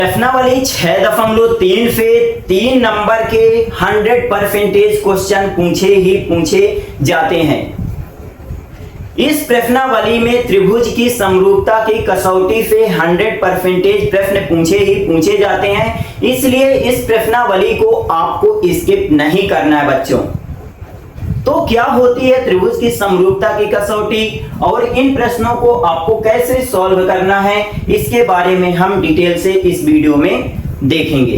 प्रश्नावली 6.3 से 3 नंबर के 100% क्वेश्चन पूछे ही पूछे जाते हैं। इस प्रश्नावली में त्रिभुज की समरूपता की कसौटी से 100% प्रश्न पूछे ही पूछे जाते हैं, इसलिए इस प्रश्नावली को आपको स्किप नहीं करना है बच्चों। तो क्या होती है त्रिभुज की समरूपता की कसौटी और इन प्रश्नों को आपको कैसे सॉल्व करना है, इसके बारे में हम डिटेल से इस वीडियो में देखेंगे।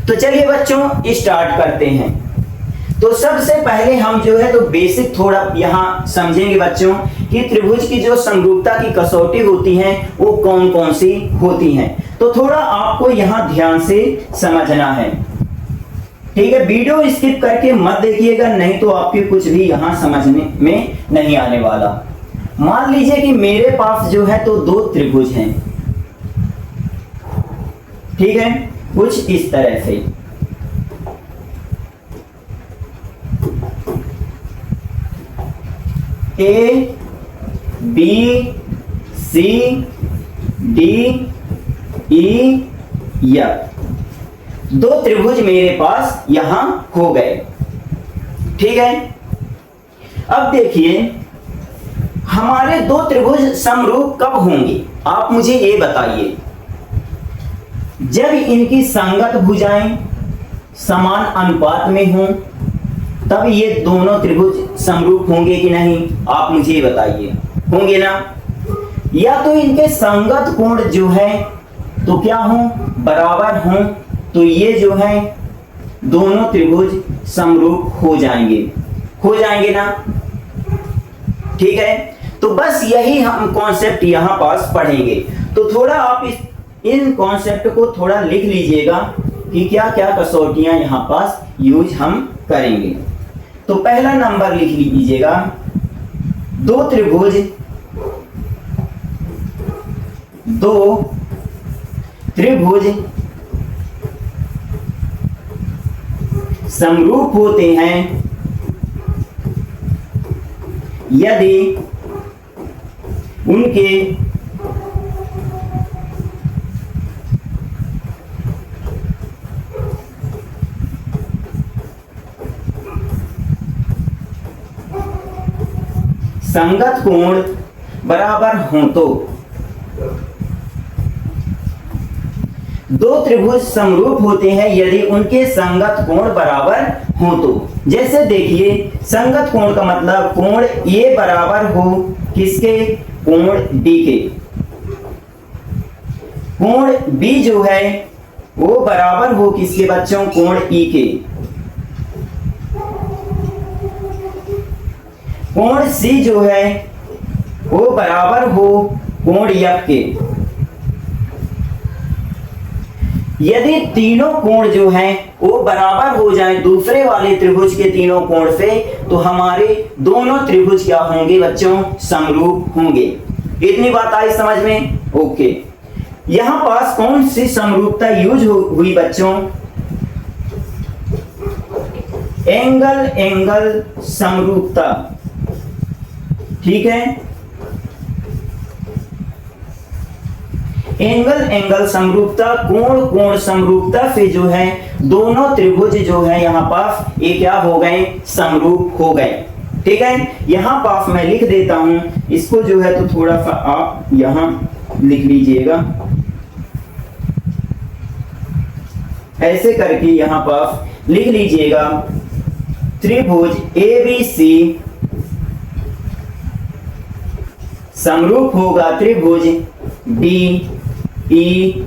तो चलिए बच्चों स्टार्ट करते हैं। तो सबसे पहले हम जो है तो बेसिक थोड़ा यहाँ समझेंगे बच्चों कि त्रिभुज की जो समरूपता की कसौटी होती है वो कौन कौन सी होती हैं। तो थोड़ा आपको यहाँ ध्यान से समझना है, ठीक है। वीडियो स्किप करके मत देखिएगा, नहीं तो आपके कुछ भी यहां समझने में नहीं आने वाला। मान लीजिए कि मेरे पास जो है तो दो त्रिभुज हैं, ठीक है, कुछ इस तरह से। A B C D E F, दो त्रिभुज मेरे पास यहां हो गए, ठीक है। अब देखिए हमारे दो त्रिभुज समरूप कब होंगे, आप मुझे ये बताइए। जब इनकी संगत भुजाएं समान अनुपात में हों तब ये दोनों त्रिभुज समरूप होंगे कि नहीं, आप मुझे बताइए। होंगे ना? या तो इनके संगत कोण जो है तो क्या हो, बराबर हों, तो ये जो है दोनों त्रिभुज समरूप हो जाएंगे ना, ठीक है। तो बस यही हम कॉन्सेप्ट यहां पास पढ़ेंगे। तो थोड़ा आप इन कॉन्सेप्ट को थोड़ा लिख लीजिएगा कि क्या क्या कसौटियां यहां पास यूज हम करेंगे। तो पहला नंबर लिख लीजिएगा, दो त्रिभुज समरूप होते हैं यदि उनके संगत कोण बराबर हों। तो दो त्रिभुज समरूप होते हैं यदि उनके संगत कोण बराबर हो। तो जैसे देखिए संगत कोण का मतलब कोण ए बराबर हो किसके, कोण डी के। कोण बी जो है वो बराबर हो किसके बच्चों, कोण ई के। कोण सी जो है वो बराबर हो कोण एफ के। यदि तीनों कोण जो हैं वो बराबर हो जाएं दूसरे वाले त्रिभुज के तीनों कोण से, तो हमारे दोनों त्रिभुज क्या होंगे बच्चों, समरूप होंगे। इतनी बात आई समझ में? ओके। यहां पास कौन सी समरूपता यूज हुई बच्चों, एंगल समरूपता, ठीक है। एंगल समरूपता, कोण समरूपता से जो है दोनों त्रिभुज जो है यहां पास ये क्या हो गए, समरूप हो गए, ठीक है। यहां पास मैं लिख देता हूं इसको जो है तो थोड़ा सा आप यहां लिख लीजिएगा, ऐसे करके यहां पास लिख लीजिएगा, त्रिभुज ABC समरूप होगा त्रिभुज DEF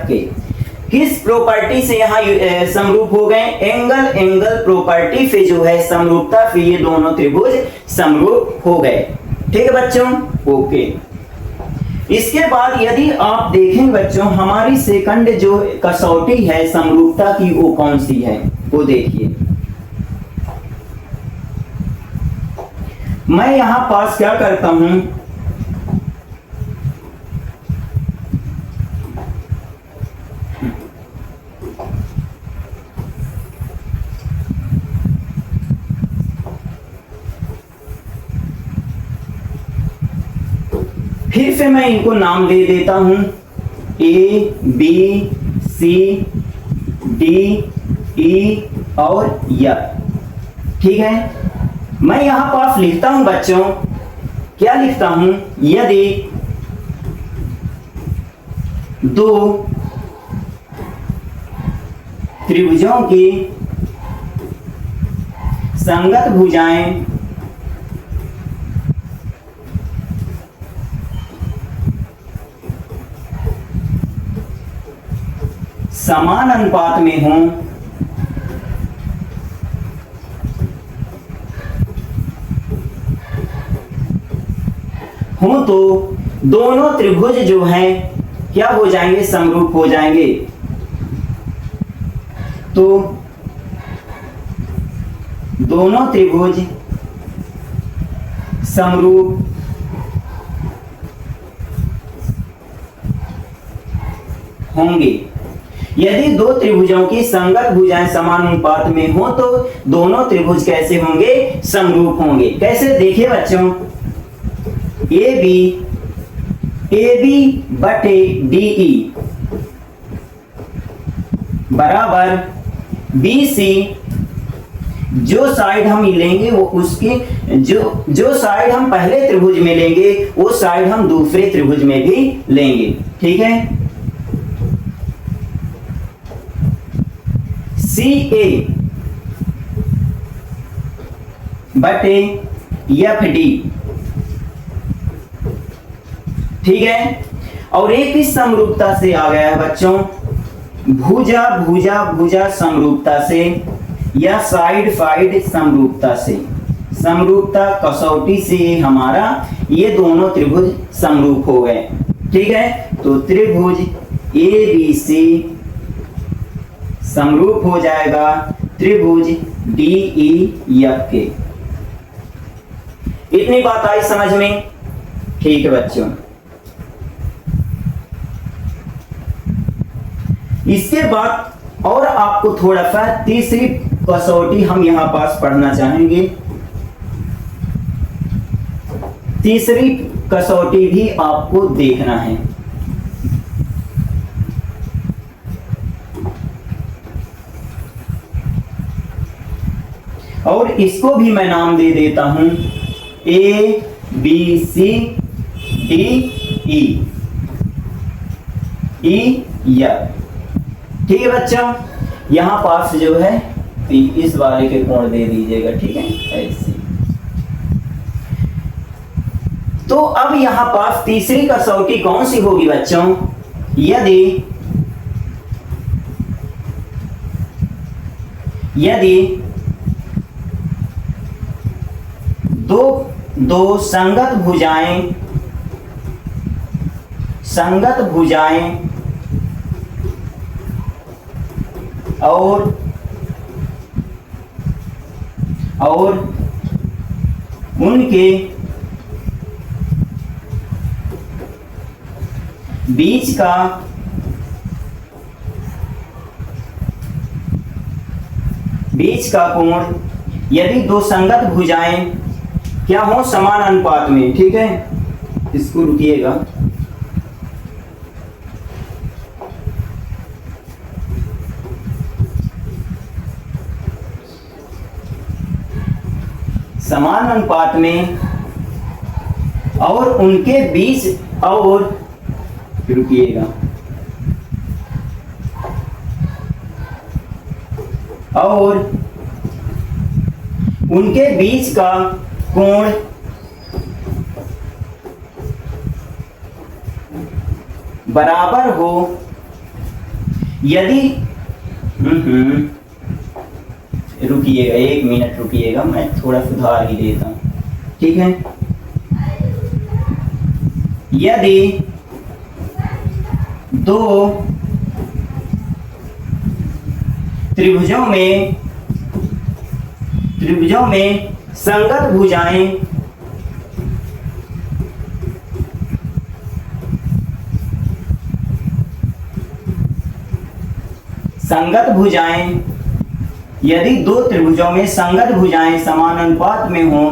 के। किस प्रॉपर्टी से यहां समरूप हो गए, एंगल प्रॉपर्टी से जो है समरूपता से ये दोनों त्रिभुज समरूप हो गए, ठीक है बच्चों। ओके। इसके बाद यदि आप देखें बच्चों हमारी सेकंड जो कसौटी है समरूपता की वो कौन सी है, वो देखिए। मैं यहां पास क्या करता हूं, फिर से मैं इनको नाम दे देता हूं ए बी सी डी ई और एफ। ठीक है, मैं यहां पास लिखता हूं बच्चों, क्या लिखता हूं, यदि दो त्रिभुजों की संगत भुजाएं समान अनुपात में हों तो दोनों त्रिभुज जो हैं क्या हो जाएंगे, समरूप हो जाएंगे। तो दोनों त्रिभुज समरूप होंगे। यदि दो त्रिभुजों की संगत भुजाएं समान अनुपात में हो तो दोनों त्रिभुज कैसे होंगे, समरूप होंगे। कैसे, देखिए बच्चों, ए बी बटे डी ई बराबर बी सी, जो साइड हम लेंगे वो उसकी जो साइड हम पहले त्रिभुज में लेंगे वो साइड हम दूसरे त्रिभुज में भी लेंगे। ठीक है, सी ए बटे एफ डी। ठीक है, और एक ही समरूपता से आ गया है बच्चों, भुजा भुजा भुजा समरूपता से या साइड साइड समरूपता से, समरूपता कसौटी से हमारा ये दोनों त्रिभुज समरूप हो गए। ठीक है, तो त्रिभुज ए बी सी समरूप हो जाएगा त्रिभुज डी ई एफ के। इतनी बात आई समझ में? ठीक है बच्चों, इसके बाद और आपको थोड़ा सा तीसरी कसौटी हम यहां पास पढ़ना चाहेंगे। तीसरी कसौटी भी आपको देखना है। और इसको भी मैं नाम दे देता हूं A B C D E F. ठीक है बच्चों, यहां पास जो है इस वाले के कोण दे दीजिएगा। ठीक है, ऐसे। तो अब यहां पास तीसरी कसौटी कौन सी होगी बच्चों, यदि दो संगत भुजाएं और उनके बीच का कोण, यदि दो संगत भुजाएं क्या हो, समान अनुपात में। ठीक है, इसको रुकिएगा। समान अनुपात में और उनके बीच और रुकिएगा और उनके बीच का कोण बराबर हो यदि रुकिएगा, 1 मिनट रुकिएगा, मैं थोड़ा सुधार ही देता हूं। ठीक है, यदि दो त्रिभुजों में संगत भुजाएं यदि दो त्रिभुजों में संगत भुजाएं समान अनुपात में हों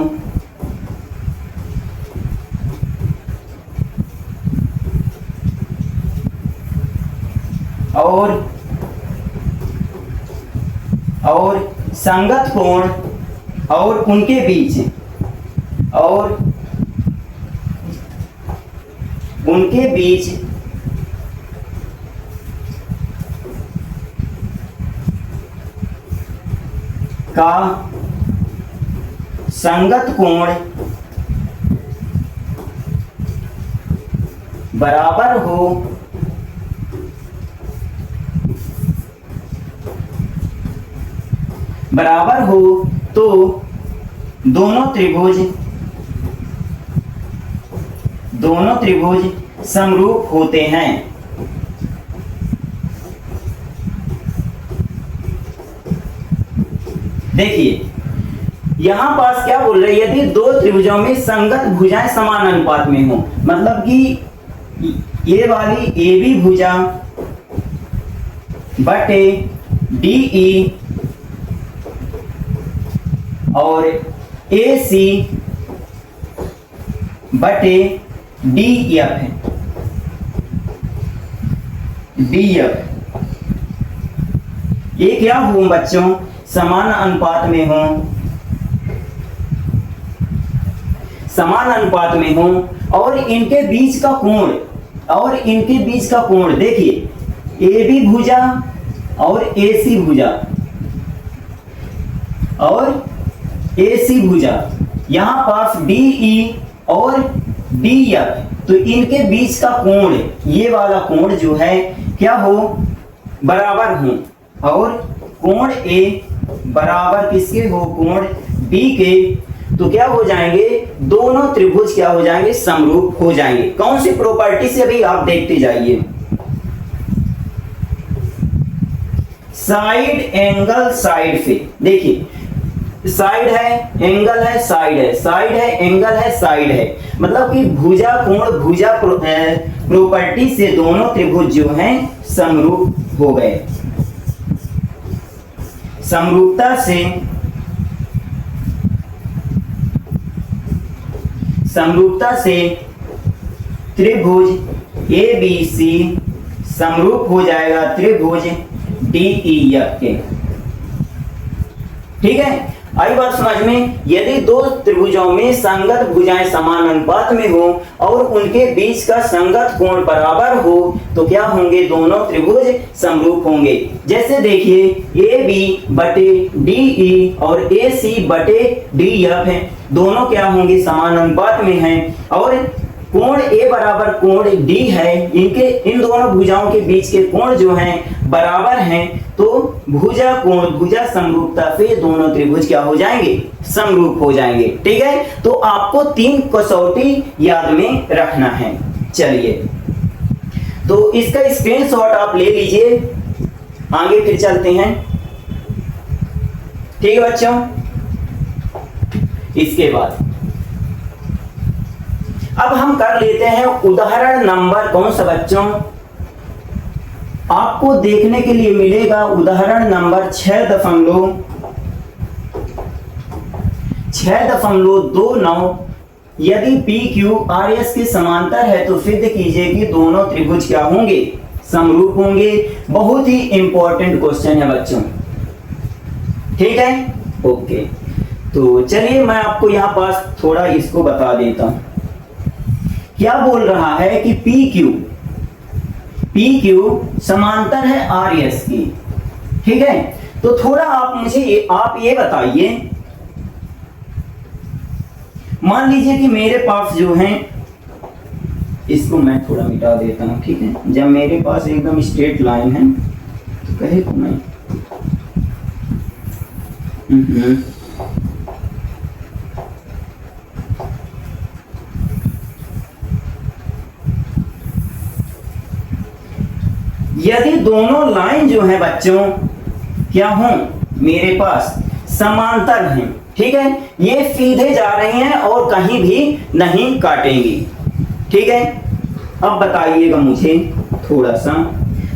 और संगत कोण और उनके बीच का संगत कोण बराबर हो तो दोनों त्रिभुज समरूप होते हैं। देखिए यहां पास क्या बोल रहे हैं, यदि दो त्रिभुजों में संगत भुजाएं समान अनुपात में हो, मतलब कि ये वाली ए बी भुजा बटे डीई और ए सी बटे डी एफ है, ये क्या हो बच्चों, समान अनुपात में हो और इनके बीच का कोण देखिए ए बी भुजा और ए सी भुजा यहां पास डीई और डी एफ, तो इनके बीच का कोण, ये वाला कोण जो है क्या हो, बराबर हो, और कोण ए बराबर किसके हो, कोण बी के, तो क्या हो जाएंगे, दोनों त्रिभुज क्या हो जाएंगे, समरूप हो जाएंगे। कौन सी प्रॉपर्टी से भी आप देखते जाइए, साइड एंगल साइड से। देखिए साइड है एंगल है साइड है, साइड है एंगल है साइड है, मतलब कि भुजा कोण भुजा प्रॉपर्टी से दोनों त्रिभुज जो हैं समरूप हो गए। समरूपता से त्रिभुज ए बी सी समरूप हो जाएगा त्रिभुज डी ई एफ के। ठीक है, आई बात समझ में। यदि दो त्रिभुजों में संगत भुजाएं समान अनुपात में हो और उनके बीच का संगत कोण बराबर हो तो क्या होंगे, दोनों त्रिभुज समरूप होंगे। जैसे देखिए ए बी बटे डी ई और ए सी बटे डी एफ है, दोनों क्या होंगे, समान अनुपात में हैं, और कोण ए बराबर कोण डी है, इन दोनों भुजाओं के बीच के कोण जो हैं बराबर हैं, तो भुजा समरूपता से दोनों त्रिभुज क्या हो जाएंगे, समरूप हो जाएंगे। ठीक है, तो आपको 3 कसौटी याद में रखना है। चलिए तो इसका स्क्रीनशॉट आप ले लीजिए, आगे फिर चलते हैं। ठीक है बच्चों, इसके बाद अब हम कर लेते हैं उदाहरण नंबर, कौन सा बच्चों, आपको देखने के लिए मिलेगा उदाहरण नंबर 6.29। यदि पी क्यू आर एस के समांतर है तो सिद्ध कीजिए कि दोनों त्रिभुज क्या होंगे, समरूप होंगे। बहुत ही इंपॉर्टेंट क्वेश्चन है बच्चों। ठीक है, ओके, तो चलिए मैं आपको यहां पास थोड़ा इसको बता देता हूं। क्या बोल रहा है कि पी क्यू समांतर है आर एस की। ठीक है, तो थोड़ा आप ये बताइए, मान लीजिए कि मेरे पास जो है, इसको मैं थोड़ा मिटा देता हूं। ठीक है, जब मेरे पास एकदम स्ट्रेट लाइन है तो कहे तो मैं यदि दोनों लाइन जो है बच्चों क्या हो, मेरे पास समांतर हैं, ठीक है, ये सीधे जा रहे हैं और कहीं भी नहीं काटेंगी। ठीक है, अब बताइएगा मुझे थोड़ा सा,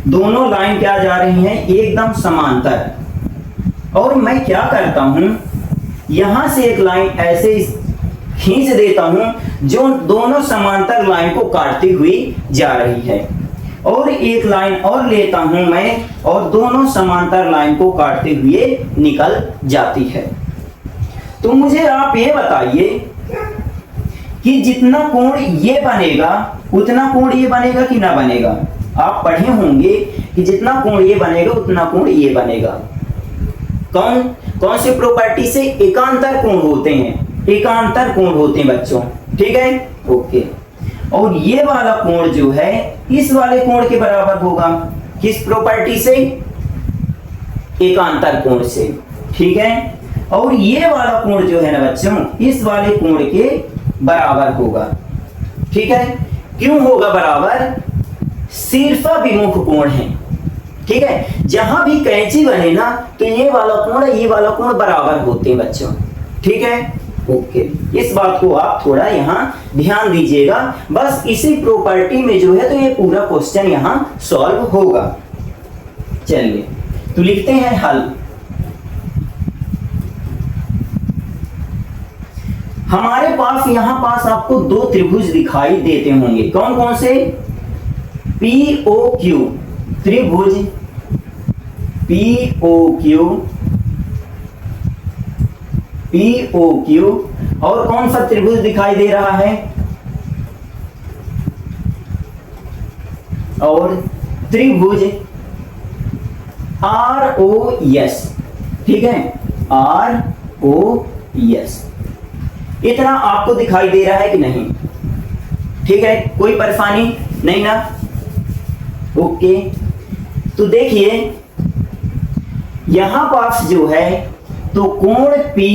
दोनों लाइन क्या जा रही हैं, एकदम समांतर, और मैं क्या करता हूं, यहां से एक लाइन ऐसे खींच देता हूं जो दोनों समांतर लाइन को काटती हुई जा रही है। और एक लाइन और लेता हूं मैं, और दोनों समांतर लाइन को काटते हुए निकल जाती है। तो मुझे आप ये बताइए कि जितना कोण ये बनेगा उतना कोण ये बनेगा कि ना बनेगा? आप पढ़े होंगे कि जितना कोण ये बनेगा उतना कोण ये बनेगा। कौन कौन सी प्रॉपर्टी से? एकांतर कोण होते हैं, एकांतर कोण होते हैं बच्चों, ठीक है, ओके। और ये वाला कोण जो है इस वाले कोण के बराबर होगा, किस प्रॉपर्टी से? एकांतर कोण से, ठीक है। और ये वाला कोण जो है ना बच्चों इस वाले कोण के बराबर होगा, ठीक है। क्यों होगा बराबर? शीर्षाभिमुख कोण है, ठीक है। जहां भी कैंची बने ना तो ये वाला कोण बराबर होते हैं बच्चों, ठीक है, ओके। इस बात को आप थोड़ा यहां ध्यान दीजिएगा। बस इसी प्रॉपर्टी में जो है तो ये पूरा क्वेश्चन यहां सॉल्व होगा। चलिए तो लिखते हैं हल। हमारे पास यहां पास आपको दो त्रिभुज दिखाई देते होंगे, कौन कौन से? POQ त्रिभुज, POQ और कौन सा त्रिभुज दिखाई दे रहा है? और त्रिभुज ROS, ठीक है, ROS। इतना आपको दिखाई दे रहा है कि नहीं? ठीक है, कोई परेशानी नहीं ना? ओके। तो देखिए यहां पास जो है तो कोण P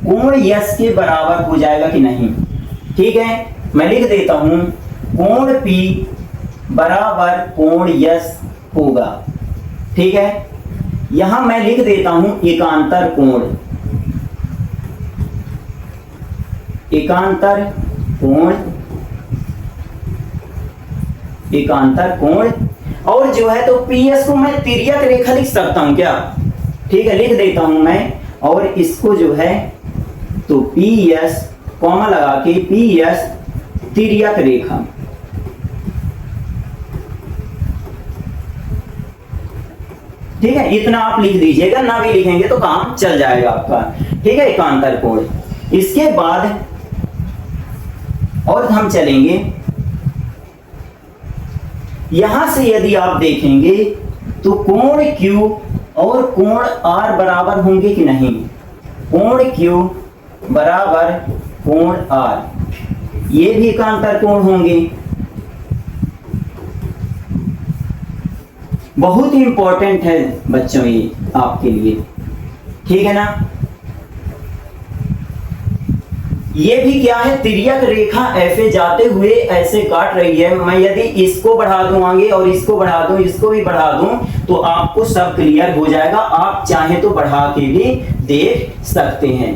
कोण S के बराबर हो जाएगा कि नहीं? ठीक है, मैं लिख देता हूं कोण P बराबर कोण S होगा, ठीक है। यहां मैं लिख देता हूं एकांतर कोण, एकांतर कोण, एकांतर कोण। और जो है तो PS को मैं तिर्यक रेखा लिख सकता हूं क्या? ठीक है, लिख देता हूं मैं। और इसको जो है तो PS कॉमा लगा के PS तिर्यक रेखा, ठीक है, इतना आप लिख दीजिएगा, ना भी लिखेंगे तो काम चल जाएगा आपका, ठीक है, एकांतर कोण। इसके बाद और हम चलेंगे यहां से, यदि आप देखेंगे तो कोण Q और कोण R बराबर होंगे कि नहीं? कोण Q बराबर कोण R, ये भी एकांतर कोण होंगे। बहुत ही इंपॉर्टेंट है बच्चों ये आपके लिए, ठीक है ना। ये भी क्या है? तिर्यक रेखा ऐसे जाते हुए ऐसे काट रही है। मैं यदि इसको बढ़ा दूं आगे और इसको बढ़ा दूं, इसको भी बढ़ा दूं तो आपको सब क्लियर हो जाएगा। आप चाहे तो बढ़ा के भी देख सकते हैं,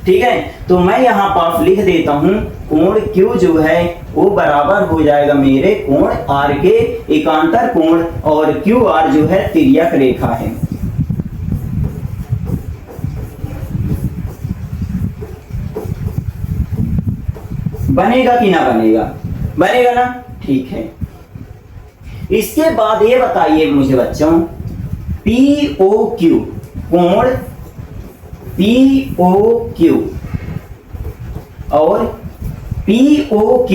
ठीक है। तो मैं यहां पास लिख देता हूं कोण Q जो है वो बराबर हो जाएगा मेरे कोण R के, एकांतर कोण, और QR जो है तिर्यक रेखा है। बनेगा कि ना बनेगा? बनेगा ना, ठीक है। इसके बाद ये बताइए मुझे बच्चों, POQ कोण POQ और POQ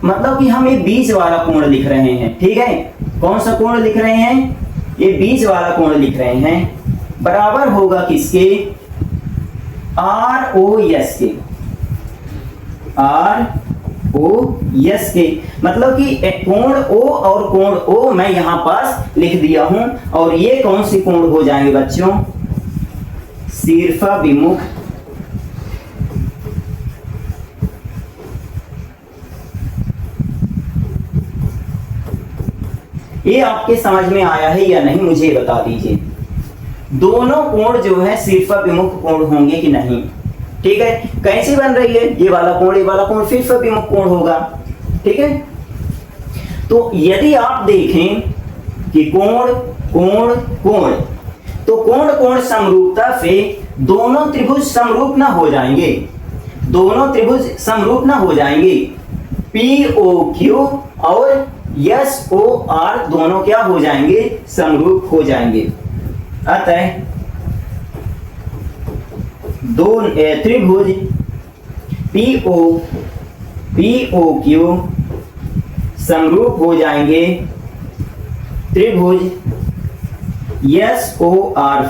मतलब कि हम ये बीच वाला कोण लिख रहे हैं, ठीक है। कौन सा कोण लिख रहे हैं? ये बीच वाला कोण लिख रहे हैं। बराबर होगा किसके? ROS के, ROS के। मतलब कि एक कोण O और कोण O मैं यहां पास लिख दिया हूं। और ये कौन सी कोण हो जाएंगे बच्चों? शीर्षाभिमुख, ये आपके समझ में आया है या नहीं मुझे बता दीजिए। दोनों कोण जो है शीर्षाभिमुख कोण होंगे कि नहीं? ठीक है, कैसी बन रही है? ये वाला कोण शीर्षाभिमुख कोण होगा, ठीक है। तो यदि आप देखें कि कोण कोण कोण, तो कोण कोण समरूपता से दोनों त्रिभुज समरूप ना हो जाएंगे, दोनों त्रिभुज समरूप ना हो जाएंगे। POQ और यस ओ आर दोनों क्या हो जाएंगे, समरूप हो जाएंगे। अतः दो त्रिभुज पीओ क्यू समरूप हो जाएंगे त्रिभुज एस ओ आर।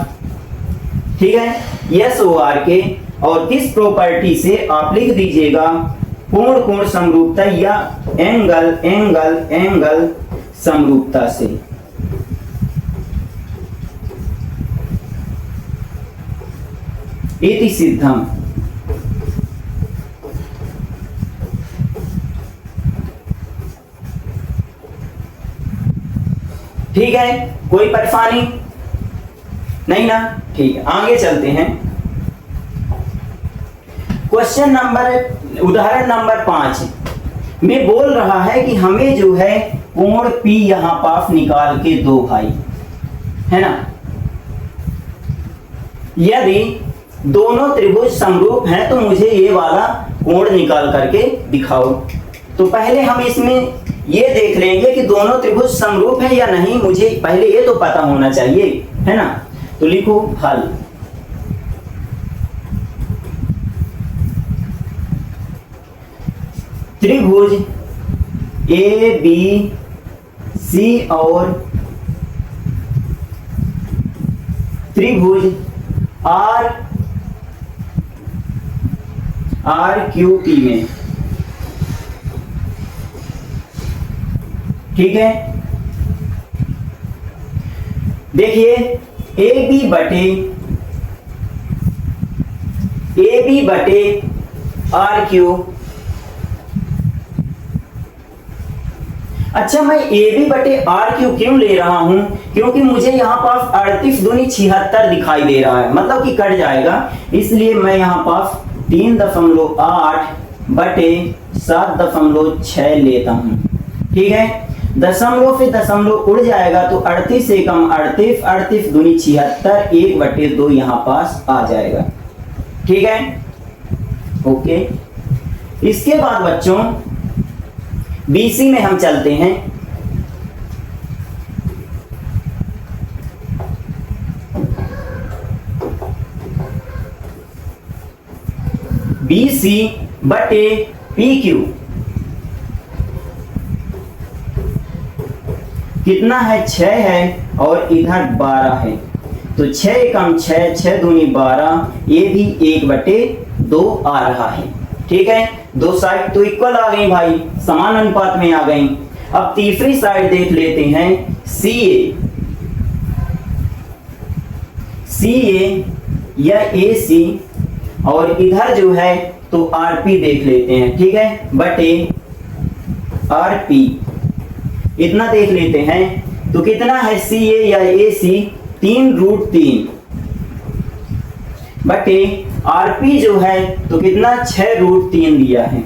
ठीक है, एस ओ आर के, और किस प्रॉपर्टी से आप लिख दीजिएगा, पूर्ण कोण समरूपता या एंगल समरूपता से। इति सिद्धम। ठीक है, कोई परेशानी नहीं ना? ठीक है, आगे चलते हैं। क्वेश्चन नंबर, उदाहरण नंबर 5 में बोल रहा है कि हमें जो है कोण P यहां पास निकाल के दो भाई, है ना। यदि दोनों त्रिभुज समरूप हैं तो मुझे ये वाला कोण निकाल करके दिखाओ। तो पहले हम इसमें ये देख लेंगे कि दोनों त्रिभुज समरूप हैं या नहीं, मुझे पहले ये तो पता होना चाहिए, है ना। तो लिखो हल। त्रिभुज ए बी सी और त्रिभुज आर क्यू पी में, ठीक है। देखिए ए बी बटे आर क्यू। अच्छा, मैं ए बी बटे आर क्यू क्यों ले रहा हूं, क्योंकि मुझे यहां पास 38 दूनी 76 दिखाई दे रहा है, मतलब कि कट जाएगा, इसलिए मैं यहां पास 3.8 बटे 7.6 लेता हूं। ठीक है, दशमलव से दशमलव उड़ जाएगा तो 38 से कम 38, 38 दूनी 76, 1/2 यहां पास आ जाएगा। ठीक है, ओके। इसके बाद बच्चों BC में हम चलते हैं। BC बटे PQ कितना है, 6 है और इधर 12 है, तो 6 कम 6, 6 दूनी 12, ये भी 1/2 आ रहा है। ठीक है, दो साइड तो इक्वल आ गई भाई, समान अनुपात में आ गई। अब तीसरी साइड देख लेते हैं, CA या AC, और इधर जो है तो RP देख लेते हैं। ठीक है, बटे RP इतना देख लेते हैं, तो कितना है CA या AC, 3√3 बटे RP जो है तो कितना, 6√3 दिया है।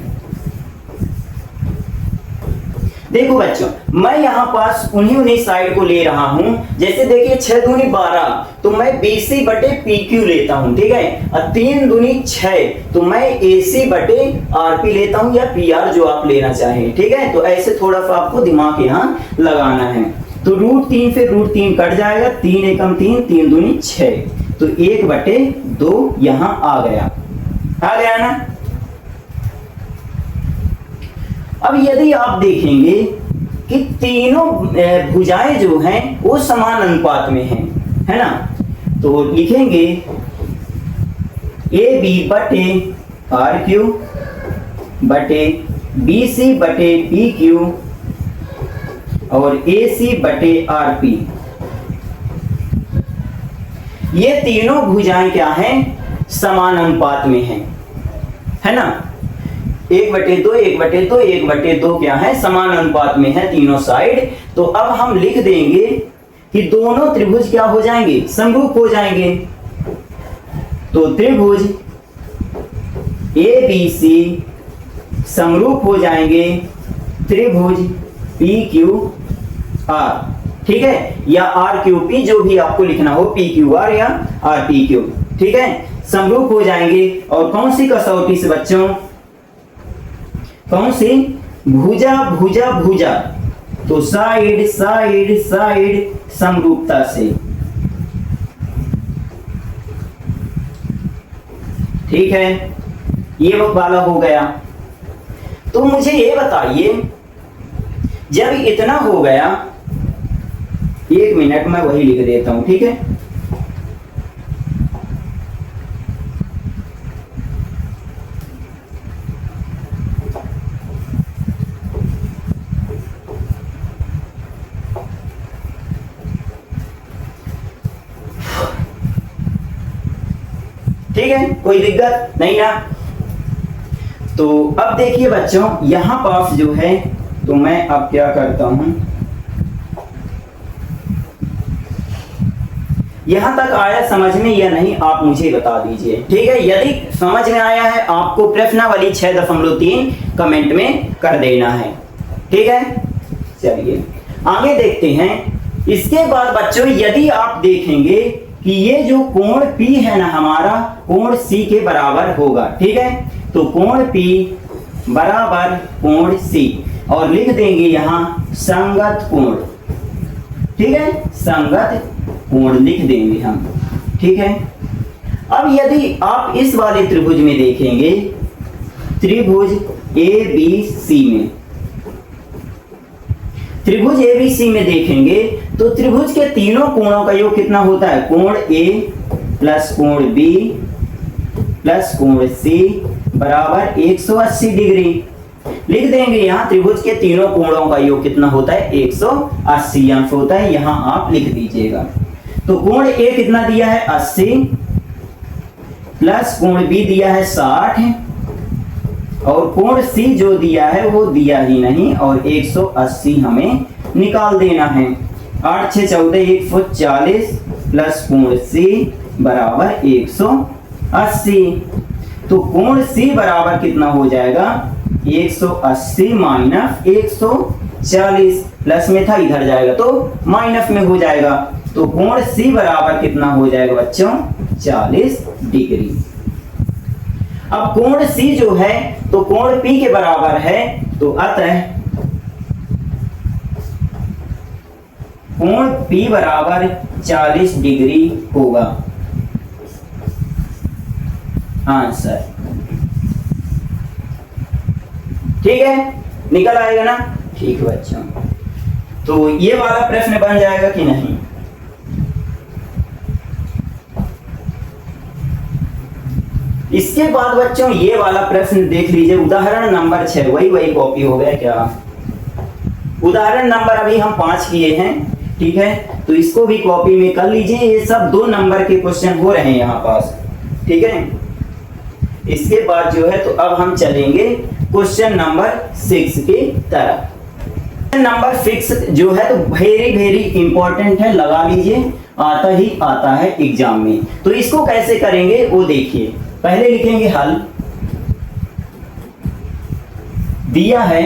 देखो बच्चों, मैं यहां पास उन्हीं साइड को ले रहा हूं। जैसे देखिए 6 दूनी 12, तो मैं BC बटे PQ लेता हूं। ठीक है, और 3 दूनी 6, तो मैं AC बटे RP लेता हूं, या PR जो आप लेना चाहें। ठीक है, तो ऐसे थोड़ा सा आपको दिमाग यहां लगाना है। तो √3 से √3 कट जाएगा, 3 एकम 3, 3 दूनी 6, तो 1/2 यहां आ गया ना। अब यदि आप देखेंगे कि तीनों भुजाएं जो हैं वो समान अनुपात में हैं, है ना, तो लिखेंगे AB बटे RQ बटे BC बटे PQ और AC बटे RP। ये तीनों भुजाएं क्या हैं, समान अनुपात में हैं, है ना। 1/2, 1/2, 1/2 क्या है, समान अनुपात में है तीनों साइड। तो अब हम लिख देंगे कि दोनों त्रिभुज क्या हो जाएंगे, समरूप हो जाएंगे। तो त्रिभुज ABC समरूप हो जाएंगे त्रिभुज PQR। ठीक है, या RQP, जो भी आपको लिखना हो, PQR या RPQ। ठीक है, समरूप हो जाएंगे। और कौन सी कसौटी से बच्चों, कौन सी, भुजा भुजा भुजा, तो साइड साइड साइड समरूपता से। ठीक है, ये वाला हो गया। तो मुझे ये बताइए, जब इतना हो गया, 1 मिनट में वही लिख देता हूं, ठीक है। ठीक है, कोई दिक्कत नहीं ना। तो अब देखिए बच्चों, यहां पास जो है, तो मैं अब क्या करता हूं, यहां तक आया समझ में या नहीं आप मुझे बता दीजिए। ठीक है, यदि समझ में आया है आपको प्रश्नावली 6.3 कमेंट में कर देना है। ठीक है, चलिए आगे देखते हैं। इसके बाद बच्चों, यदि आप देखेंगे कि ये जो कोण P है ना हमारा, कोण C के बराबर होगा। ठीक है, तो कोण P बराबर कोण C, और लिख देंगे यहां संगत कोण। ठीक है, संगत कोण लिख देंगे हम। ठीक है, अब यदि आप इस वाले त्रिभुज में देखेंगे, त्रिभुज ABC में, त्रिभुज ABC में देखेंगे तो त्रिभुज के तीनों कोणों का योग कितना होता है, कोण A प्लस कोण B प्लस कोण C बराबर 180 डिग्री। लिख देंगे यहां त्रिभुज के तीनों कोणों का योग कितना होता है, 180 अंश होता है। यहां आप लिख दीजिएगा। तो कोण A कितना दिया है, 80 प्लस कोण B दिया है 60, और कोण C जो दिया है वो दिया ही नहीं, और 180 हमें निकाल देना है। 8 6 14 140 प्लस कोण C बराबर 180। तो कोण C बराबर कितना हो जाएगा, 180 माइनस 140, प्लस में था इधर जाएगा तो माइनस में हो जाएगा। तो कोण C बराबर कितना हो जाएगा बच्चों, 40 डिग्री। अब कोण C जो है तो कोण P के बराबर है, तो अतः कोण P बराबर 40 डिग्री होगा आंसर। ठीक है, निकल आएगा ना। ठीक है बच्चों, तो ये वाला प्रश्न बन जाएगा कि नहीं। इसके बाद बच्चों ये वाला प्रश्न देख लीजिए, उदाहरण नंबर 6, वही कॉपी हो गया क्या। उदाहरण नंबर अभी हम 5 किए हैं। ठीक है, तो इसको भी कॉपी में कर लीजिए। ये सब 2 नंबर के क्वेश्चन हो रहे हैं यहाँ पास। ठीक है, इसके बाद जो है तो अब हम चलेंगे क्वेश्चन नंबर 6 की तरफ। क्वेश्चन नंबर 6 जो है तो वेरी इंपॉर्टेंट है, लगा लीजिए, आता ही आता है एग्जाम में। तो इसको कैसे करेंगे वो देखिए। पहले लिखेंगे हल। दिया है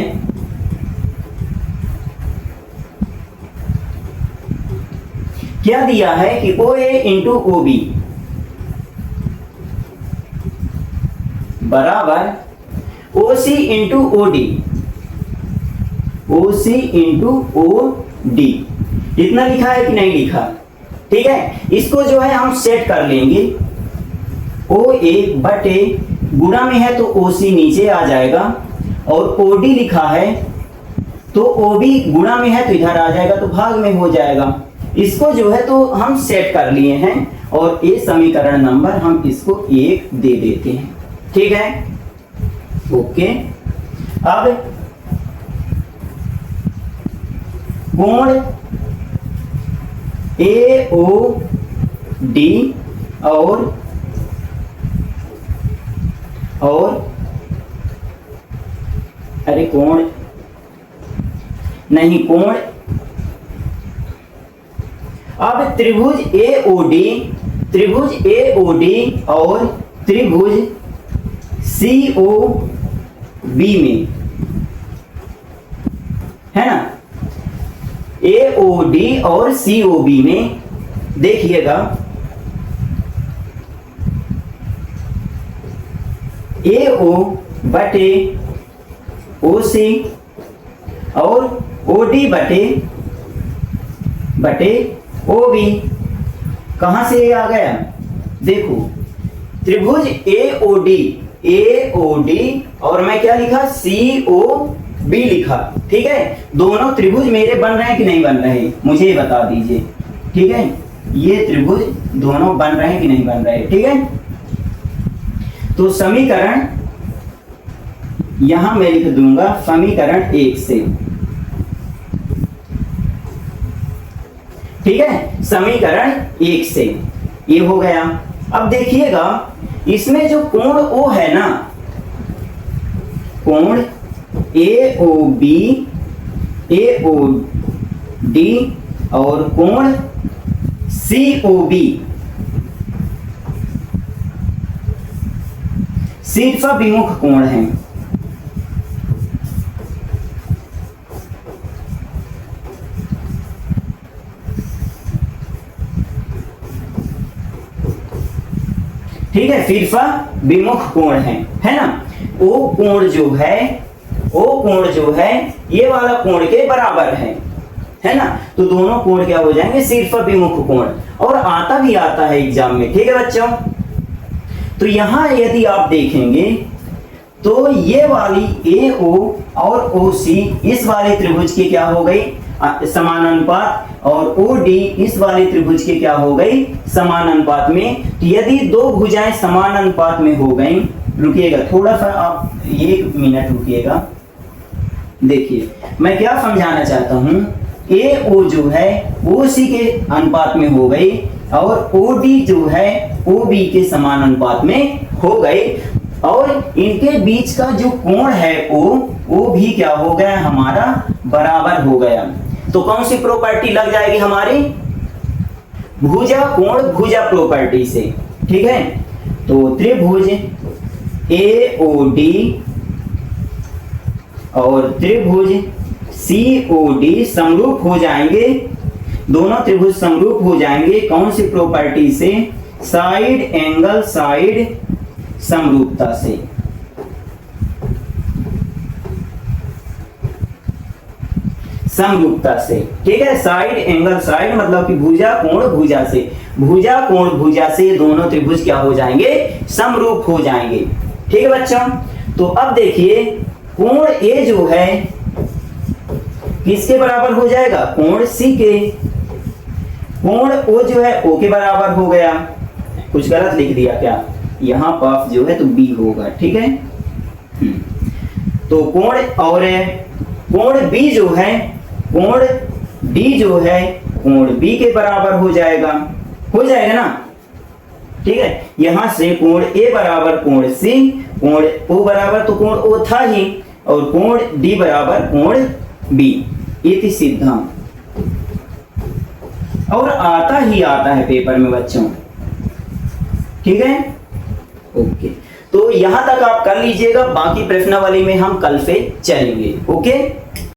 क्या, दिया है कि OA इंटू OB बराबर OC into OD, OC into OD। इतना लिखा है कि नहीं लिखा। ठीक है, इसको जो है हम सेट कर लेंगे। OA बटे गुणा में है तो OC नीचे आ जाएगा, और OD लिखा है तो OB गुणा में है तो इधर आ जाएगा, तो भाग में हो जाएगा। इसको जो है तो हम सेट कर लिए हैं, और ये समीकरण नंबर हम इसको 1 दे देते हैं। ठीक है, ओके। अब कोण AOD और अरे कोण नहीं, कोण, अब त्रिभुज AOD और त्रिभुज COB में है ना, AOD और COB में देखिएगा, AO बटे OC और OD बटे OB। कहां से ये आ गया? देखो त्रिभुज AOD और मैं क्या लिखा? COB लिखा। ठीक है, दोनों त्रिभुज मेरे बन रहे हैं कि नहीं बन रहे, मुझे ये बता दीजिए। ठीक है, ये त्रिभुज दोनों बन रहे हैं कि नहीं बन रहे। ठीक है, तो समीकरण यहां मैं लिख दूंगा समीकरण 1 से। ठीक है, समीकरण 1 से ये हो गया। अब देखिएगा इसमें जो कोण O है ना, कोण AOB AOD और कोण COB शीर्षाभिमुख कोण है। ठीक है, शीर्षाभिमुख कोण है ना। ओ कोण जो है ये वाला कोण के बराबर है ना। तो दोनों कोण क्या हो जाएंगे? शीर्षाभिमुख कोण। और आता है एग्जाम में। ठीक है बच्चों, तो यहां यदि आप देखेंगे तो ये वाली AO और OC इस वाले त्रिभुज की क्या हो गई? समानानुपात। और OD इस वाले त्रिभुज की क्या हो गई? समानानुपात में। तो यदि दो भुजाएं समानानुपात में हो गई, रुकिएगा थोड़ा सा, आप 1 मिनट रुकिएगा। देखिए मैं क्या समझाना चाहता हूं, AO जो है OC के अनुपात में हो गई और OD जो है OB के समानानुपात में हो गई, और इनके बीच का जो कोण है वो भी क्या हो गया? हमारा बराबर हो गया। तो कौन सी प्रॉपर्टी लग जाएगी हमारी? भुजा कोण भुजा प्रॉपर्टी से। ठीक है, तो त्रिभुज AOD और त्रिभुज COD समरूप हो जाएंगे। दोनों त्रिभुज समरूप हो जाएंगे कौन सी प्रॉपर्टी से? साइड एंगल साइड समरूपता से। समरूपता से। ठीक है, साइड एंगल साइड मतलब कि भुजा कोण भुजा से, भुजा कोण भुजा से दोनों त्रिभुज क्या हो जाएंगे? समरूप हो जाएंगे। ठीक है बच्चों, तो अब देखिए कोण A जो है किसके बराबर हो जाएगा? कोण C के। कोण O जो है O के बराबर हो गया। कुछ गलत लिख दिया क्या? यहां पास जो है तो B होगा। ठीक है, तो कोण और कोण B जो है, कोण D जो है कोण B के बराबर हो जाएगा ना। ठीक है, यहां से कोण A बराबर कोण C, कोण O बराबर तो कोण O था ही, और कोण D बराबर कोण B। इति सिद्धम। और आता है पेपर में बच्चों। ठीक है, ओके, तो यहां तक आप कर लीजिएगा, बाकी प्रश्नावली में हम कल से चलेंगे। ओके।